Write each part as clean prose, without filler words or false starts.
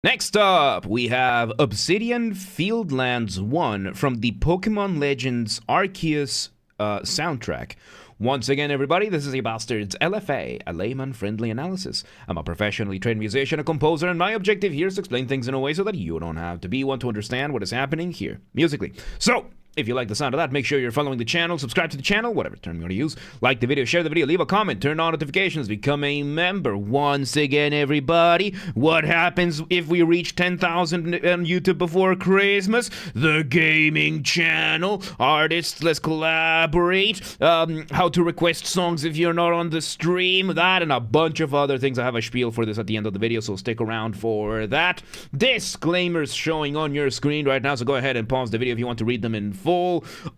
Next up, we have Obsidian Fieldlands 1 from the Pokemon Legends Arceus soundtrack. Once again, everybody, this is a Basterd's LFA, a layman-friendly analysis. I'm a professionally trained musician, a composer, and my objective here is to explain things in a way so that you don't have to be one to understand what is happening here, musically. So, if you like the sound of that, make sure you're following the channel, subscribe to the channel, whatever term you want to use. Like the video, share the video, leave a comment, turn on notifications, become a member. Once again, everybody, what happens if we reach 10,000 on YouTube before Christmas? The gaming channel, artists, let's collaborate, how to request songs if you're not on the stream, that and a bunch of other things. I have a spiel for this at the end of the video, so stick around for that. Disclaimers showing on your screen right now, so go ahead and pause the video if you want to read them in full.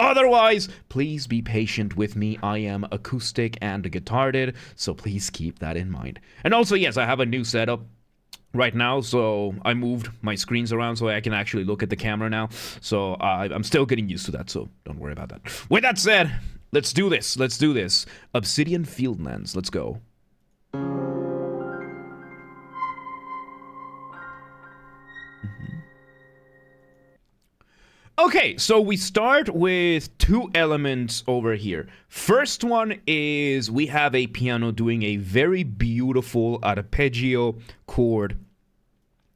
Otherwise, please be patient with me. I am acoustic and guitared, so please keep that in mind. And also, yes, I have a new setup right now, so I moved my screens around so I can actually look at the camera now. So I'm still getting used to that, so don't worry about that. With that said, let's do this. Let's do this. Obsidian Fieldlands. Let's go. Okay, so we start with two elements over here. First one is we have a piano doing a very beautiful arpeggio chord.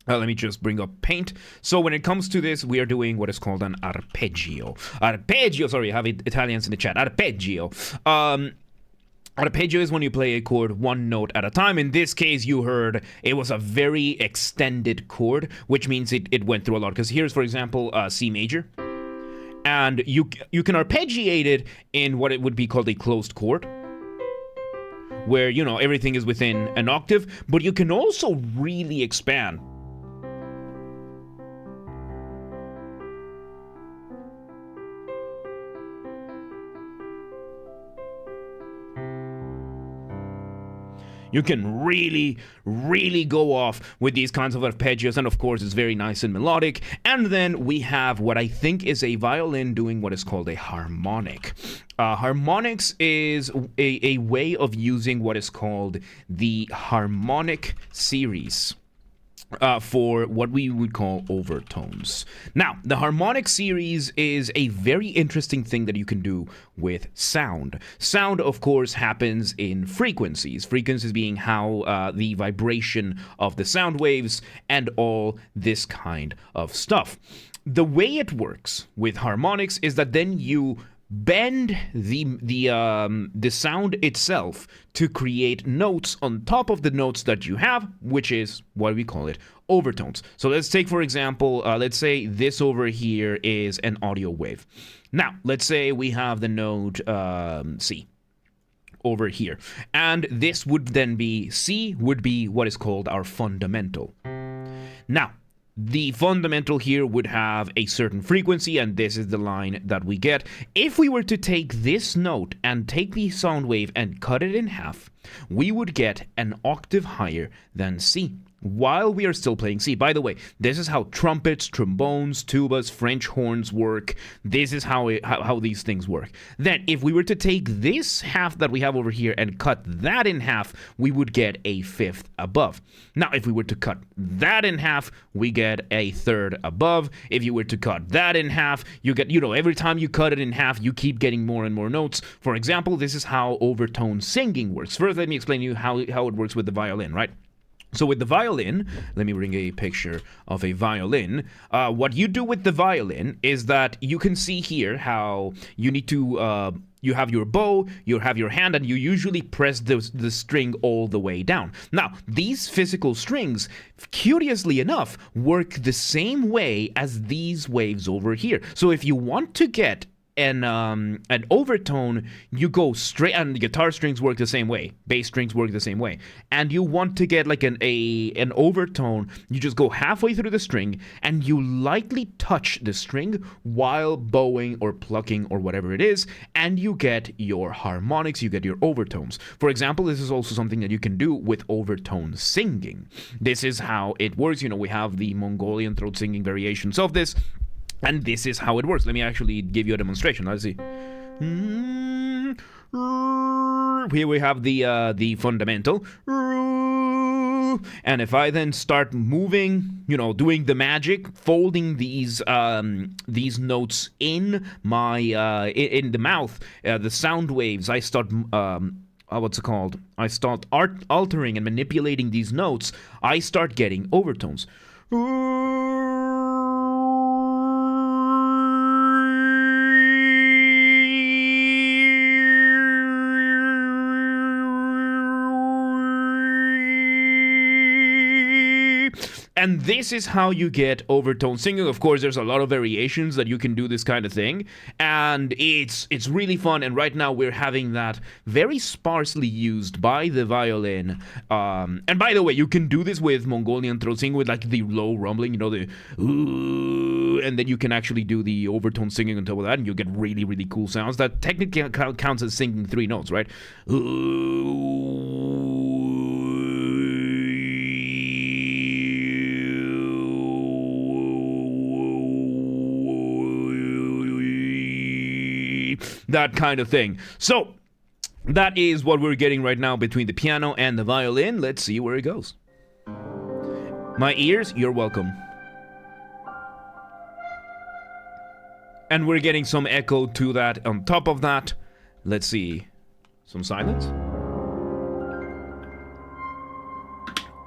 Let me just bring up paint. So when it comes to this, we are doing what is called an arpeggio. Arpeggio, sorry, I have Italians in the chat. Arpeggio. Arpeggio is when you play a chord one note at a time. In this case, you heard it was a very extended chord, which means it went through a lot. Because here's, for example, C major. And you can arpeggiate it in what it would be called a closed chord, where, you know, everything is within an octave. But you can also really expand. You can really, really go off with these kinds of arpeggios, and of course it's very nice and melodic. And then we have what I think is a violin doing what is called a harmonic. Harmonics is a way of using what is called the harmonic series. For what we would call overtones. Now, the harmonic series is a very interesting thing that you can do with sound. Sound, of course, happens in frequencies. Frequencies being how the vibration of the sound waves and all this kind of stuff. The way it works with harmonics is that then you bend the sound itself to create notes on top of the notes that you have, which is what we call it overtones. So let's take, for example, let's say this over here is an audio wave. Now, let's say we have the note C over here, and this would then be, C would be what is called our fundamental. Now, the fundamental here would have a certain frequency, and this is the line that we get. If we were to take this note and take the sound wave and cut it in half, we would get an octave higher than C, while we are still playing C. By the way, this is how trumpets, trombones, tubas, French horns work. This is how these things work. Then, if we were to take this half that we have over here and cut that in half, we would get a fifth above. Now, if we were to cut that in half, we get a third above. If you were to cut that in half, you get, you know, every time you cut it in half, you keep getting more and more notes. For example, this is how overtone singing works. First, let me explain to you how it works with the violin, right? So with the violin, let me bring a picture of a violin. What you do with the violin is that you can see here how you need to, you have your bow, you have your hand, and you usually press the string all the way down. Now, these physical strings, curiously enough, work the same way as these waves over here. So if you want to get an overtone, you go straight, and the guitar strings work the same way, bass strings work the same way, and you want to get like an overtone, you just go halfway through the string and you lightly touch the string while bowing or plucking or whatever it is, and you get your harmonics, you get your overtones. For example, this is also something that you can do with overtone singing. This is how it works. You know, we have the Mongolian throat singing variations of this, and this is how it works. Let me actually give you a demonstration. Let's see. Here we have the fundamental. and if I then start moving, doing the magic, folding these notes in my in the mouth, the sound waves, I start what's it called? I start altering and manipulating these notes. I start getting overtones. And this is how you get overtone singing. Of course, there's a lot of variations that you can do this kind of thing, and it's really fun. And right now we're having that very sparsely used by the violin. And by the way, you can do this with Mongolian throat singing with like the low rumbling, the ooh, and then you can actually do the overtone singing on top of that, and you get really, really cool sounds that technically counts as singing 3 notes, right? Ooh. That kind of thing. So that is what we're getting right now between the piano and the violin. Let's see where it goes. My ears, you're welcome. And we're getting some echo to that. On top of that, let's see. Some silence.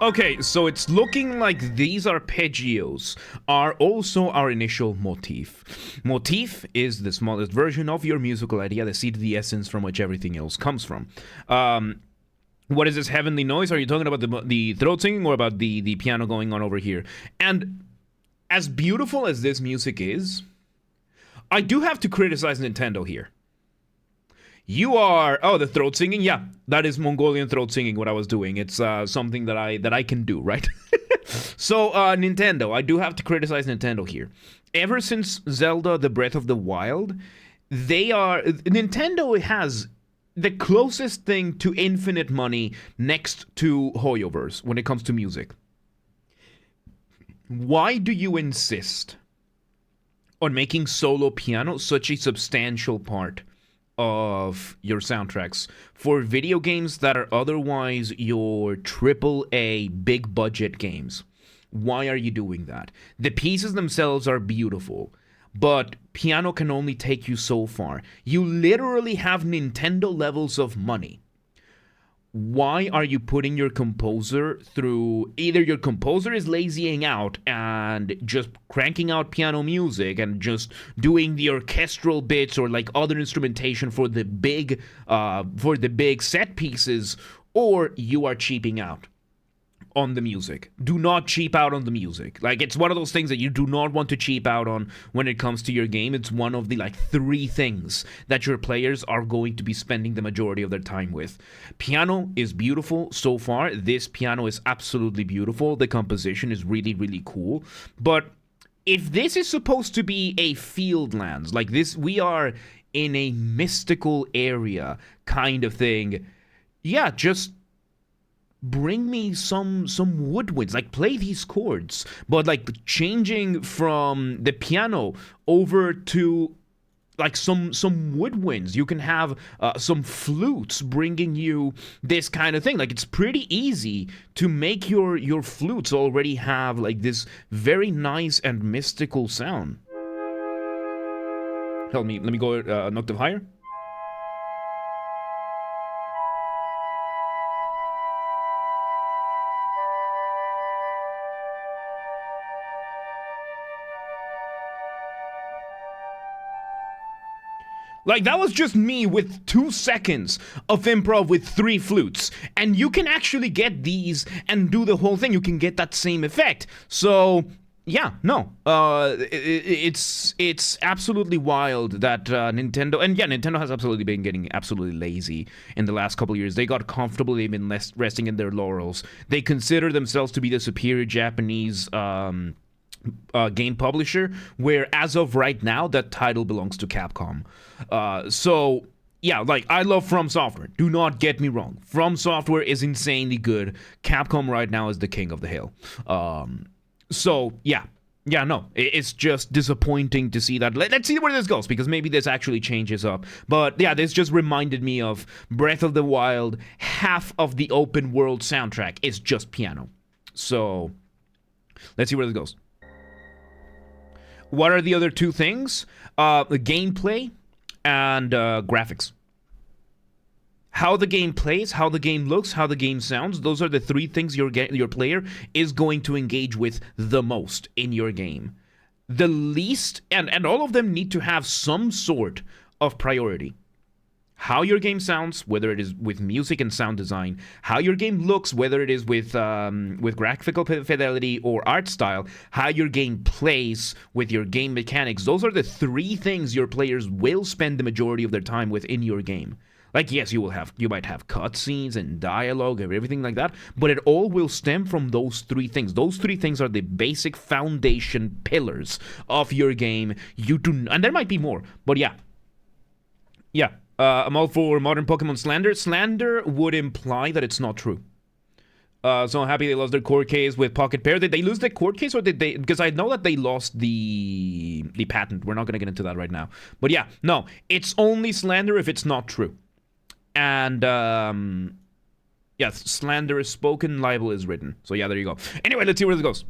Okay, so it's looking like these arpeggios are also our initial motif. Motif is the smallest version of your musical idea, the seed, the essence from which everything else comes from. What is this heavenly noise? Are you talking about the throat singing or about the piano going on over here? And as beautiful as this music is, I do have to criticize Nintendo here. You are... Oh, the throat singing? Yeah, that is Mongolian throat singing, what I was doing. It's something that I can do, right? So, Nintendo. I do have to criticize Nintendo here. Ever since Zelda, The Breath of the Wild, Nintendo has the closest thing to infinite money next to Hoyoverse when it comes to music. Why do you insist on making solo piano such a substantial part of your soundtracks for video games that are otherwise your AAA big budget games? Why are you doing that? The pieces themselves are beautiful, but piano can only take you so far. You literally have Nintendo levels of money. Why are you putting your composer through... Either your composer is lazying out and just cranking out piano music and just doing the orchestral bits or like other instrumentation for the big set pieces, or you are cheaping out on the music. Do not cheap out on the music. Like, it's one of those things that you do not want to cheap out on when it comes to your game. It's one of the 3 things that your players are going to be spending the majority of their time with. Piano is beautiful so far. This piano is absolutely beautiful. The composition is really, really cool. But if this is supposed to be a Fieldlands, like this, we are in a mystical area kind of thing. Yeah, just bring me some woodwinds, like play these chords, but like changing from the piano over to like some woodwinds. You can have some flutes bringing you this kind of thing. Like, it's pretty easy to make your flutes already have like this very nice and mystical sound. Let me go an octave higher. Like, that was just me with 2 seconds of improv with 3 flutes. And you can actually get these and do the whole thing. You can get that same effect. So, yeah, no. It's absolutely wild that Nintendo... And yeah, Nintendo has absolutely been getting absolutely lazy in the last couple of years. They got comfortable. They've been resting in their laurels. They consider themselves to be the superior Japanese... game publisher, where as of right now that title belongs to Capcom. So yeah, like, I love From Software, do not get me wrong. From Software is insanely good. Capcom right now is the king of the hill. So yeah, no, it's just disappointing to see that. Let's see where this goes, because maybe this actually changes up. But yeah, this just reminded me of Breath of the Wild. Half of the open world soundtrack is just piano. So let's see where this goes. What are the other two things? The gameplay and graphics. How the game plays, how the game looks, how the game sounds. Those are the three things your player is going to engage with the most in your game. The least, and all of them need to have some sort of priority. How your game sounds, whether it is with music and sound design. How your game looks, whether it is with graphical fidelity or art style. How your game plays with your game mechanics. Those are the three things your players will spend the majority of their time with in your game. Like, yes, you might have cutscenes and dialogue and everything like that, but it all will stem from those three things. Those three things are the basic foundation pillars of your game. And there might be more, but yeah. I'm all for modern Pokemon slander. Slander would imply that it's not true. So I'm happy they lost their court case with Pocket Pair. Did they lose the court case, or did they? Because I know that they lost the patent. We're not going to get into that right now. But yeah, no, it's only slander if it's not true. And, yes, slander is spoken, libel is written. So yeah, there you go. Anyway, let's see where this goes.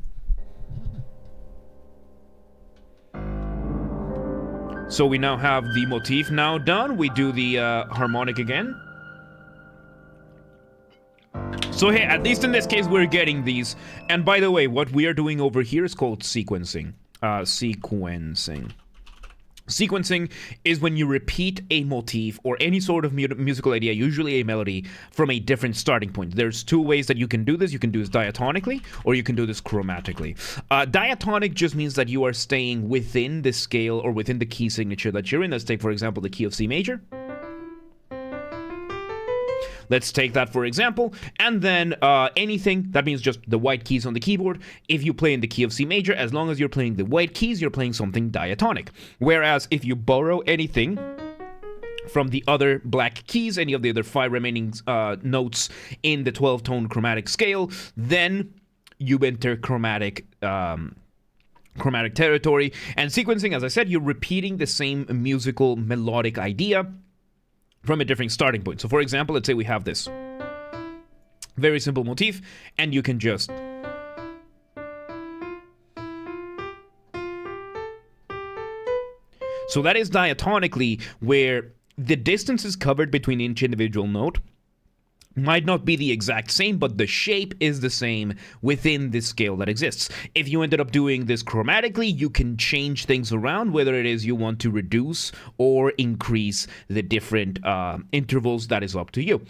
So we now have the motif now done. We do the harmonic again. So hey, at least in this case, we're getting these. And by the way, what we are doing over here is called sequencing. Sequencing is when you repeat a motif or any sort of musical idea, usually a melody, from a different starting point. There's two ways that you can do this. You can do this diatonically, or you can do this chromatically. Diatonic just means that you are staying within the scale or within the key signature that you're in. Let's take, for example, the key of C major. Let's take that for example, and then anything, that means just the white keys on the keyboard. If you play in the key of C major, as long as you're playing the white keys, you're playing something diatonic. Whereas if you borrow anything from the other black keys, any of the other 5 remaining notes in the 12-tone chromatic scale, then you enter chromatic territory. And sequencing, as I said, you're repeating the same musical melodic idea from a different starting point. So for example, let's say we have this very simple motif, and you can just so that is diatonically, where the distances covered between each individual note might not be the exact same, but the shape is the same within this scale that exists. If you ended up doing this chromatically, you can change things around, whether it is you want to reduce or increase the different intervals. That is up to you.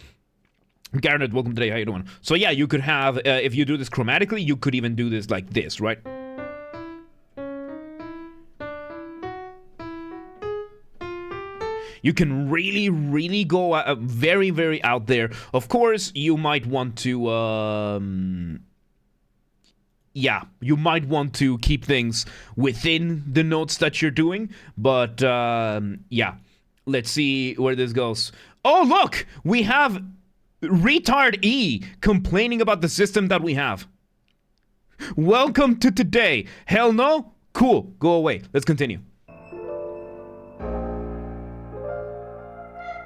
Garnet, welcome today. How you doing? So yeah, you could have, if you do this chromatically, you could even do this like this, right? You can really, really go very, very out there. Of course, you might want to, you might want to keep things within the notes that you're doing. But, yeah, let's see where this goes. Oh, look! We have Retard E complaining about the system that we have. Welcome to today. Hell no? Cool. Go away. Let's continue.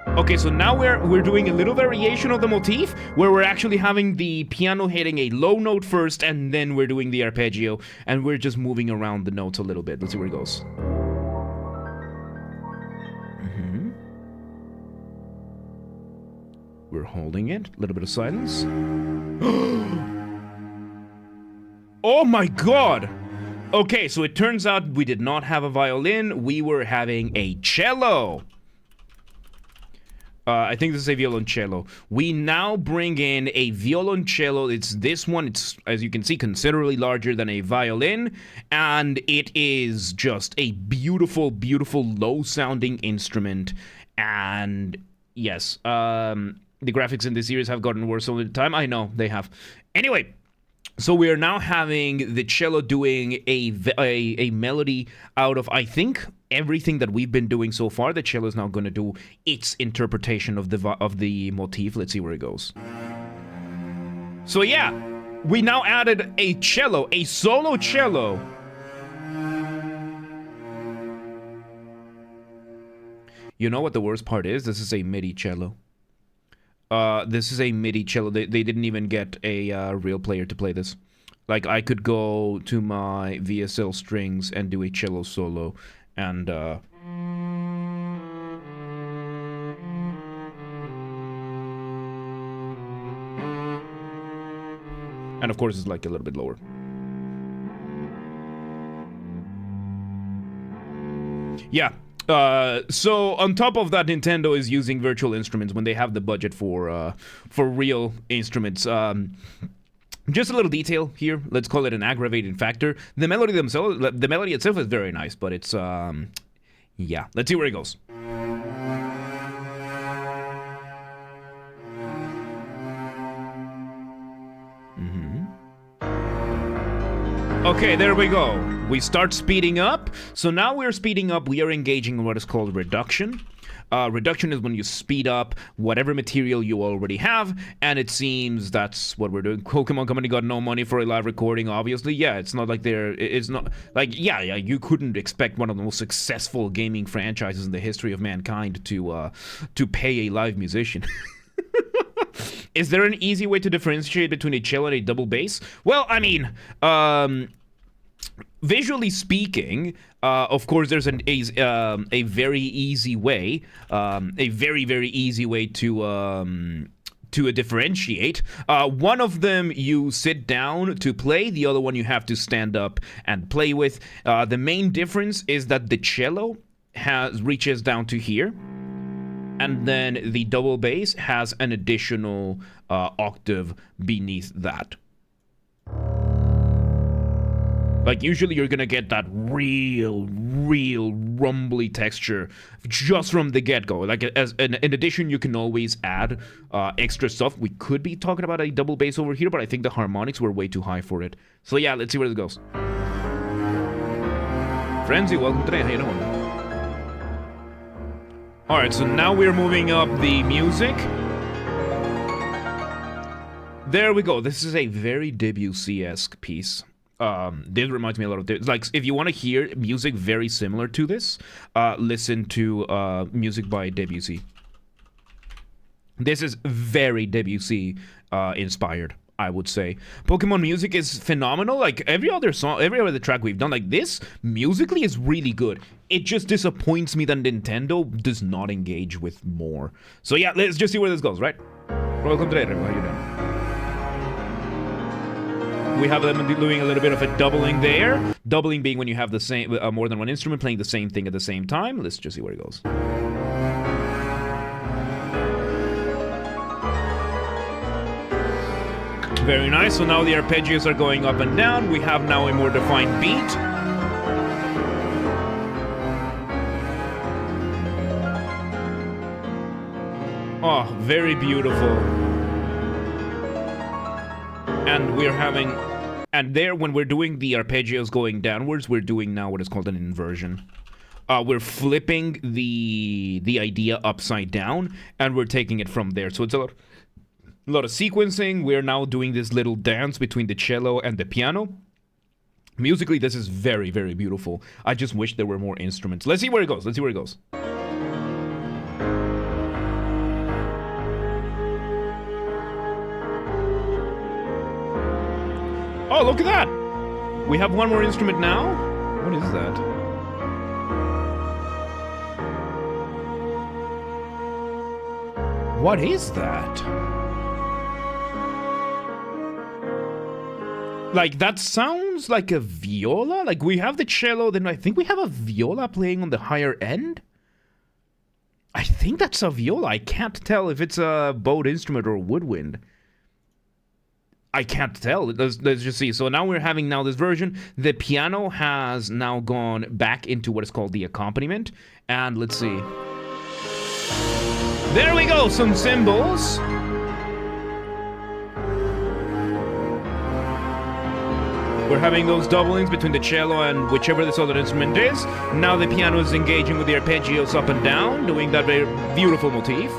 Okay, so now we're doing a little variation of the motif, where we're actually having the piano hitting a low note first, and then we're doing the arpeggio, and we're just moving around the notes a little bit. Let's see where it goes. We're holding it. A little bit of silence. Oh my god! Okay, so it turns out we did not have a violin, we were having a cello. I think this is a violoncello. We now bring in a violoncello. It's this one. It's, as you can see, considerably larger than a violin. And it is just a beautiful, beautiful, low-sounding instrument. And yes, the graphics in this series have gotten worse over the time. I know, they have. Anyway, so we are now having the cello doing a melody out of, I think, everything that we've been doing so far. The cello is now going to do its interpretation of the motif. Let's see where it goes. So yeah, we now added a cello, a solo cello. You know what the worst part is? This is a MIDI cello. This is a MIDI cello. They didn't even get a real player to play this. Like, I could go to my VSL strings and do a cello solo, and of course it's like a little bit lower. Yeah. So on top of that, Nintendo is using virtual instruments when they have the budget for real instruments. Just a little detail here. Let's call it an aggravating factor. The melody itself is very nice, but it's yeah. Let's see where it goes. Okay, there we go. We start speeding up. So now we're speeding up. We are engaging in what is called reduction. Reduction is when you speed up whatever material you already have, and it seems that's what we're doing. Pokemon Company got no money for a live recording, obviously. Yeah, it's not like it's not like, yeah, you couldn't expect one of the most successful gaming franchises in the history of mankind to pay a live musician. Is there an easy way to differentiate between a cello and a double bass? Well, I mean, visually speaking, of course, there's a very easy way, a very, very easy way to differentiate. One of them you sit down to play, the other one you have to stand up and play with. The main difference is that the cello reaches down to here, and then the double bass has an additional octave beneath that. Like, usually you're gonna get that real rumbly texture just from the get-go. Like, in addition, you can always add extra stuff. We could be talking about a double bass over here, but I think the harmonics were way too high for it. So yeah, let's see where it goes. Frenzy, welcome today. How you doing? Alright, so now we're moving up the music. There we go. This is a very Debussy-esque piece. This reminds me a lot of... Like, if you want to hear music very similar to this, listen to music by Debussy. This is very Debussy inspired, I would say. Pokemon music is phenomenal. Like, every other track we've done, like, this musically is really good. It just disappoints me that Nintendo does not engage with more. So yeah, let's just see where this goes, right? Welcome to How you doing? We have them doing a little bit of a doubling there. Doubling being when you have the same more than one instrument playing the same thing at the same time. Let's just see where it goes. Very nice. So now the arpeggios are going up and down. We have now a more defined beat. Oh, very beautiful. And we're having... And there, when we're doing the arpeggios going downwards, we're doing now what is called an inversion. We're flipping the idea upside down, and we're taking it from there. So it's a lot of sequencing. We're now doing this little dance between the cello and the piano. Musically, this is very, very beautiful. I just wish there were more instruments. Let's see where it goes. Let's see where it goes. Oh, look at that! We have one more instrument now? What is that? What is that? Like, that sounds like a viola? Like, we have the cello, then I think we have a viola playing on the higher end? I think that's a viola. I can't tell if it's a bowed instrument or a woodwind. I can't tell. Let's just see. So now we're having this version. The piano has now gone back into what is called the accompaniment. And let's see. There we go. Some cymbals. We're having those doublings between the cello and whichever this other instrument is. Now the piano is engaging with the arpeggios up and down, doing that very beautiful motif.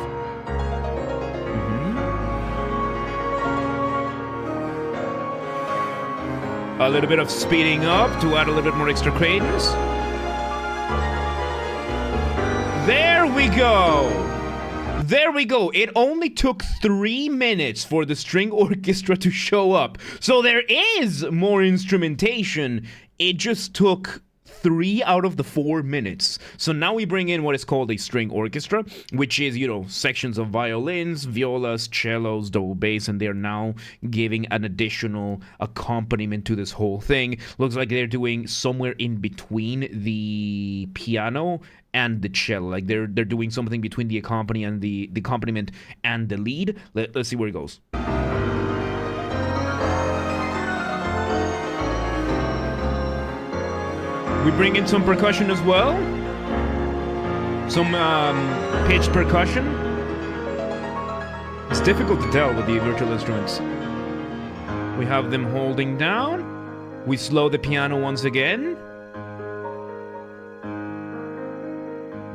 A little bit of speeding up to add a little bit more extra cadence. There we go. There we go. It only took 3 minutes for the string orchestra to show up. So there is more instrumentation. It just took 3 out of the 4 minutes. So now we bring in what is called a string orchestra, which is, you know, sections of violins, violas, cellos, double bass, and they're now giving an additional accompaniment to this whole thing. Looks like they're doing somewhere in between the piano and the cello. Like they're doing something between the accompaniment and the lead. Let's see where it goes. We bring in some percussion as well. Some pitched percussion. It's difficult to tell with the virtual instruments. We have them holding down. We slow the piano once again.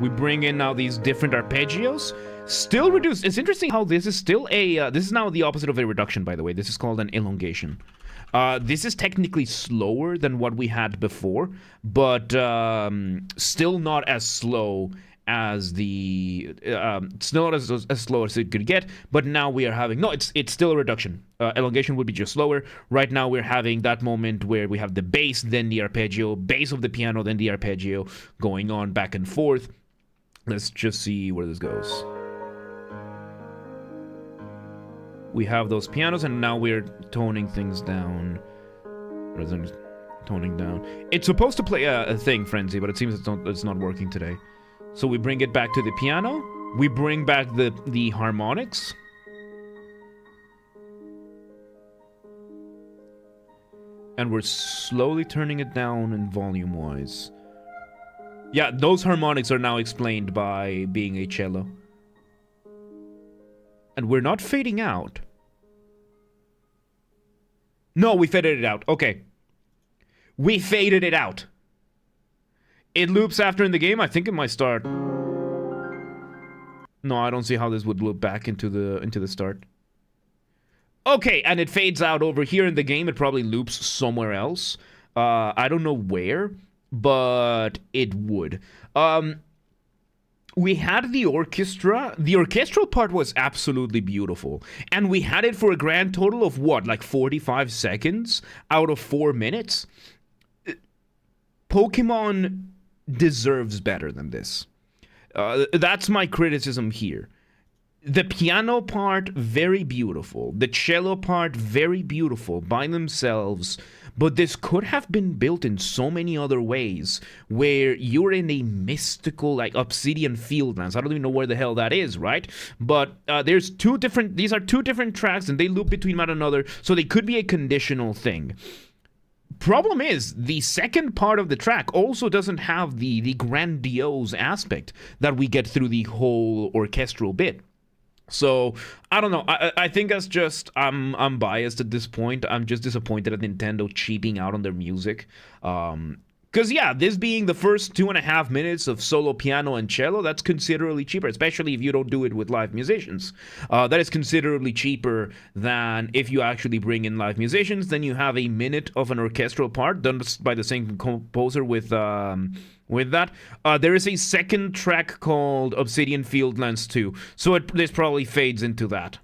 We bring in now these different arpeggios. Still reduced. It's interesting how this is still a... this is now the opposite of a reduction, by the way. This is called an elongation. This is technically slower than what we had before, but still not as slow as the still not as slow as it could get. But now we are having it's still a reduction. Elongation would be just slower. Right now we're having that moment where we have the bass, then the arpeggio, bass of the piano, then the arpeggio, going on back and forth. Let's just see where this goes. We have those pianos, and now we're toning things down. Rather than toning down. It's supposed to play a thing, Frenzy, but it seems it's not working today. So we bring it back to the piano. We bring back the harmonics. And we're slowly turning it down in volume-wise. Yeah, those harmonics are now explained by being a cello. And we're not fading out. No, we faded it out. Okay. We faded it out. It loops after in the game. I think it might start. No, I don't see how this would loop back into the start. Okay, and it fades out over here in the game. It probably loops somewhere else. I don't know where, but it would. We had the orchestra. The orchestral part was absolutely beautiful. And we had it for a grand total of what? Like 45 seconds out of 4 minutes? Pokemon deserves better than this. That's my criticism here. The piano part, very beautiful. The cello part, very beautiful by themselves. But this could have been built in so many other ways, where you're in a mystical, like, Obsidian Fieldlands. I don't even know where the hell that is, right? But these are two different tracks, and they loop between one another, so they could be a conditional thing. Problem is, the second part of the track also doesn't have the grandiose aspect that we get through the whole orchestral bit. So, I don't know. I think that's just, I'm biased at this point. I'm just disappointed at Nintendo cheaping out on their music. Because, yeah, this being the first 2.5 minutes of solo piano and cello, that's considerably cheaper, especially if you don't do it with live musicians. That is considerably cheaper than if you actually bring in live musicians. Then you have a minute of an orchestral part done by the same composer with that. There is a second track called Obsidian Fieldlands 2, so this probably fades into that.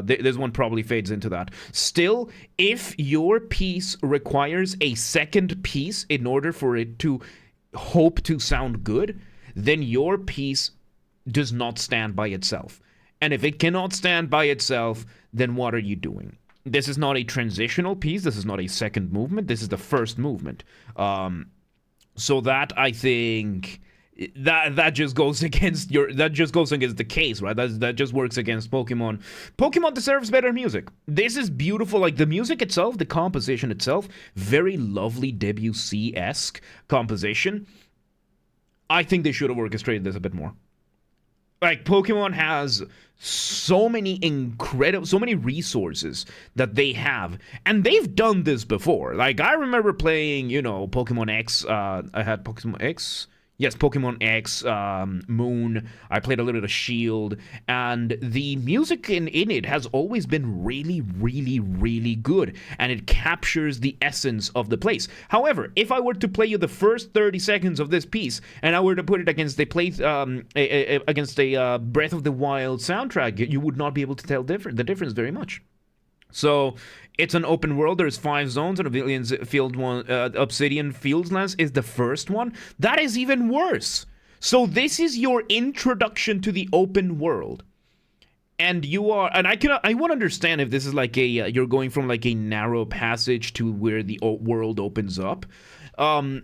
This one probably fades into that. Still, if your piece requires a second piece in order for it to hope to sound good, then your piece does not stand by itself. And if it cannot stand by itself, then what are you doing? This is not a transitional piece. This is not a second movement. This is the first movement. So that, I think, that just goes against the case, right? That just works against Pokemon. Pokemon deserves better music. This is beautiful. Like, the music itself, the composition itself, very lovely Debussy-esque composition. I think they should have orchestrated this a bit more. Like, Pokemon has so many resources that they have, and they've done this before. Like, I remember playing, Pokemon X. I had Pokemon X. Yes, Pokemon X, Moon. I played a little bit of Shield, and the music in it has always been really, really, really good, and it captures the essence of the place. However, if I were to play you the first 30 seconds of this piece, and I were to put it against a Breath of the Wild soundtrack, you would not be able to tell the difference very much. So it's an open world. There's 5 zones, and Obsidian Fieldlands is the first one. That is even worse. So this is your introduction to the open world, and I won't understand if this is like you're going from like a narrow passage to where the world opens up. But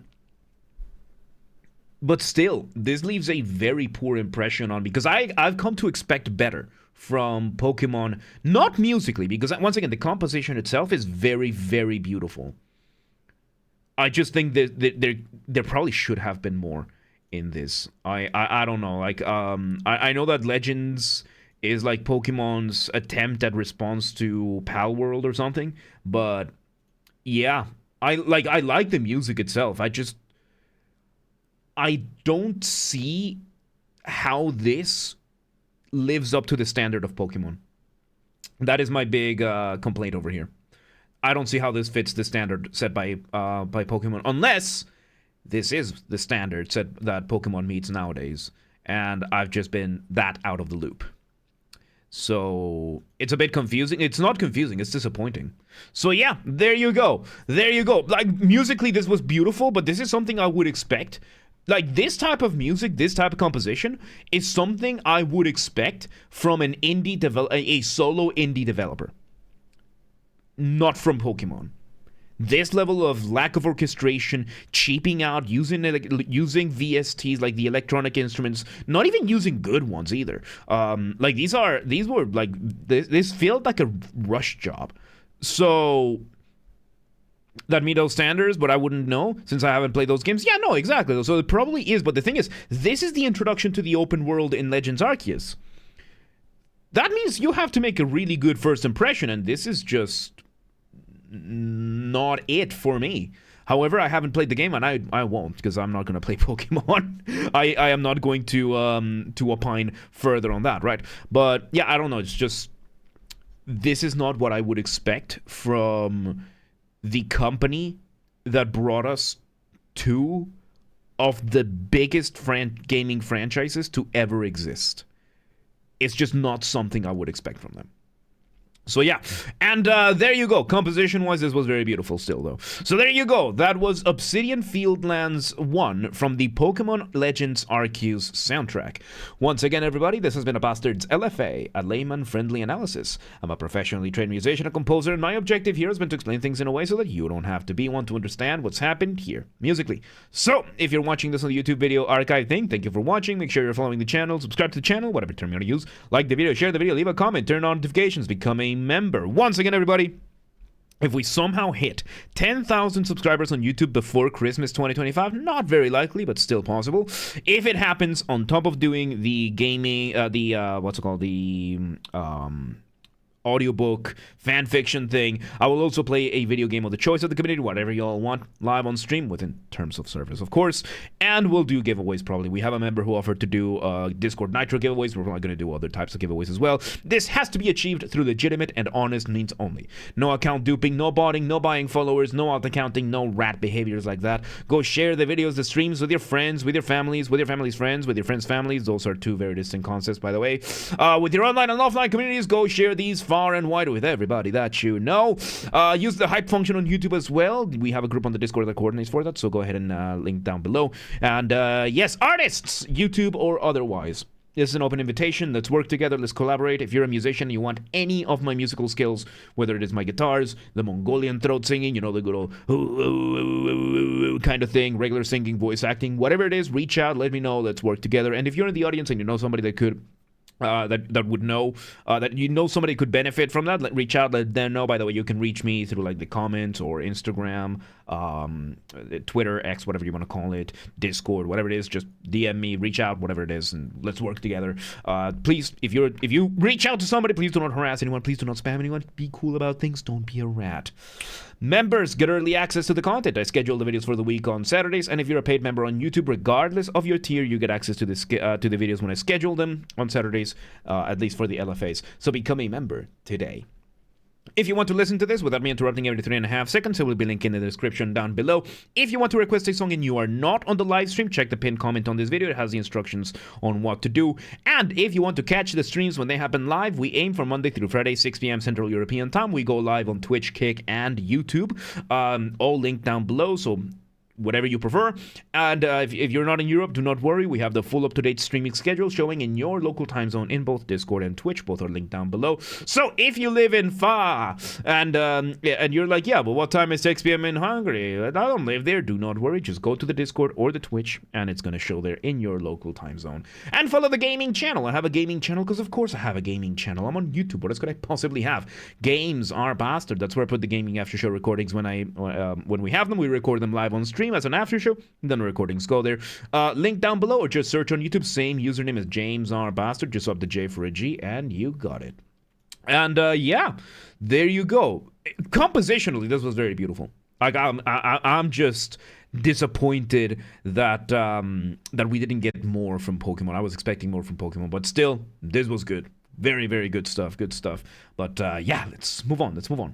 still, this leaves a very poor impression on me, because I've come to expect better from Pokemon, not musically, because once again, the composition itself is very, very beautiful. I just think that there probably should have been more in this. I don't know. Like I know that Legends is like Pokemon's attempt at response to Pal World or something, but yeah, I like the music itself. I don't see how this lives up to the standard of Pokemon. That is my big complaint over here. I don't see how this fits the standard set by Pokemon, unless this is the standard set that Pokemon meets nowadays, and I've just been that out of the loop. So it's a bit confusing. It's not confusing, it's disappointing. So yeah, there you go. There you go. Like, musically, this was beautiful, but this is something I would expect. Like, this type of music, this type of composition is something I would expect from an a solo indie developer, not from Pokemon. This level of lack of orchestration, cheaping out, using VSTs, like the electronic instruments, not even using good ones either. Like, this felt like a rush job. So that meet those standards, but I wouldn't know since I haven't played those games. Yeah, no, exactly. So it probably is, but the thing is, this is the introduction to the open world in Legends Arceus. That means you have to make a really good first impression, and this is just not it for me. However, I haven't played the game, and I won't, because I'm not going to play Pokemon. I am not going to opine further on that, right? But yeah, I don't know. It's just, this is not what I would expect from the company that brought us 2 of the biggest gaming franchises to ever exist. It's just not something I would expect from them. So yeah, and there you go. Composition-wise, this was very beautiful still, though. So there you go. That was Obsidian Fieldlands 1 from the Pokemon Legends Arceus soundtrack. Once again, everybody, this has been a Basterd's LFA, a layman-friendly analysis. I'm a professionally trained musician and composer, and my objective here has been to explain things in a way so that you don't have to be one to understand what's happened here musically. So, if you're watching this on the YouTube video archive thing, thank you for watching. Make sure you're following the channel, subscribe to the channel, whatever term you want to use. Like the video, share the video, leave a comment, turn on notifications, become a member. Once again, everybody, if we somehow hit 10,000 subscribers on YouTube before Christmas 2025, not very likely, but still possible. If it happens on top of doing the gaming, audiobook fan fiction thing, I will also play a video game of the choice of the community, whatever y'all want, live on stream within terms of service, of course. And we'll do giveaways probably. We have a member who offered to do Discord Nitro giveaways. We're probably going to do other types of giveaways as well. This has to be achieved through legitimate and honest means only. No account duping, no botting, no buying followers, no alt accounting, no rat behaviors like that. Go share the videos, the streams with your friends, with your families, with your family's friends, with your friends' families. Those are 2 very distinct concepts, by the way. With your online and offline communities, go share these far and wide with everybody that you know. Use the hype function on YouTube as well. We have a group on the Discord that coordinates for that, so go ahead and link down below. And yes, artists, YouTube or otherwise, this is an open invitation. Let's work together. Let's collaborate. If you're a musician and you want any of my musical skills, whether it is my guitars, the Mongolian throat singing, you know, the good old kind of thing, regular singing, voice acting, whatever it is, reach out, let me know. Let's work together. And if you're in the audience and you know somebody that could that would know that somebody could benefit from that, reach out, let them know. By the way, you can reach me through like the comments or Instagram, Twitter, X, whatever you want to call it, Discord, whatever it is. Just DM me, reach out, whatever it is, and let's work together. Please, if you reach out to somebody, please do not harass anyone, please do not spam anyone, be cool about things, don't be a rat. Members get early access to the content. I schedule the videos for the week on Saturdays, and if you're a paid member on YouTube, regardless of your tier, you get access to the videos when I schedule them on Saturdays, at least for the LFAs. So become a member today. If you want to listen to this without me interrupting every 3.5 seconds, it will be linked in the description down below. If you want to request a song and you are not on the live stream, check the pinned comment on this video. It has the instructions on what to do. And if you want to catch the streams when they happen live, we aim for Monday through Friday, 6 p.m. Central European Time. We go live on Twitch, Kick, and YouTube. All linked down below, so whatever you prefer. And if you're not in Europe, do not worry. We have the full up-to-date streaming schedule showing in your local time zone in both Discord and Twitch. Both are linked down below. So if you live in Fa and you're like, yeah, but what time is 6 p.m. in Hungary? I don't live there. Do not worry. Just go to the Discord or the Twitch, and it's going to show there in your local time zone. And follow the gaming channel. I have a gaming channel because, of course, I have a gaming channel. I'm on YouTube. What else could I possibly have? Games are Basterd. That's where I put the gaming after show recordings when we have them. We record them live on stream as an after show, then the recordings go there. Link down below, or just search on YouTube, same username as James R. Basterd, just swap the J for a G, and you got it. And yeah, there you go. Compositionally, this was very beautiful. Like I'm just disappointed that that we didn't get more from Pokemon. I was expecting more from Pokemon, but still, this was good. Very, very good stuff. Good stuff. But yeah, let's move on.